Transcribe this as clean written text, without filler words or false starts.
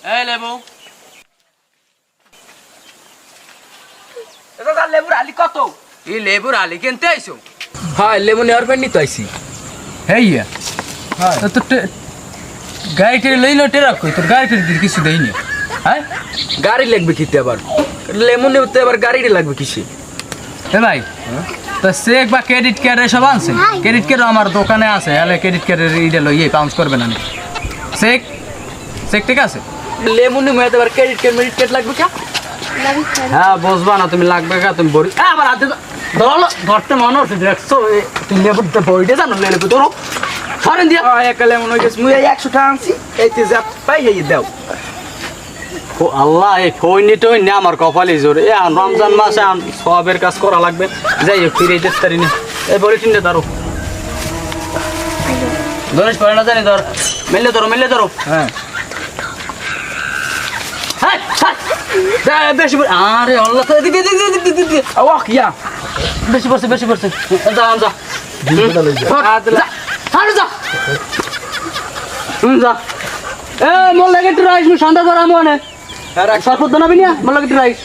এই লেবু দাদা লেবুর আলি কত? এই লেবুর আলি কিনতে আইছো? হ্যাঁ লেবু নেওয়ার পর নিতে আইছি। হেইয়া তো গাড়িটা লইলো টেরা কই তোর গাড়িটা কিছু দেয়নি। হ্যাঁ গাড়ি লাগবে কিতে আবার লেমু নেতে আবার গাড়ি লাগবে কিসে? এ ভাই তো চেক বা ক্রেডিট কার্ড সব আনছেন? ক্রেডিট কার্ড আমার দোকানে আছে, হলে ক্রেডিট কার্ডের ইটা লইয়ে পাউন্স করবে না। চেক চেক ঠিক আছে? লেমু নেতে আবার ক্রেডিট কার্ড মেডিট কার্ড লাগবে কা? হ্যাঁ বুঝবা না তুমি, লাগবে কা তুমি বড়ি আবার হাতে ধরো ধরতে মনে হচ্ছে দেখছো তুমি লেবুর বইটা জানো লেবু ধরো ধরেন দিয়া একা লেমন হয়ে গেছে, মুই এই 100 টাকা আনছি, এইতে যা পাই এই দাও। ও আল্লাহ, এই ফইনি টই না আমার কপালে জোর। এ রমজান মাসে সবের কাজ করা লাগবে, যাই ফিরে যেতে পারি না। এই বড়ি চিনতে ধরো, ধরিস পড়ে না জানি, ধর মেলে ধরো মেলে ধরো। হ্যাঁ বেশি আরে আল্লাহ, ও কিয়া বেশি পড়ছে বেশি পড়ছে। যা যা যা এ মোর লাগে একটু রাইস, সন্ধ্যা ধর আমি অনেক সরপত নাবি না, মোর লাগে একটু রাইস।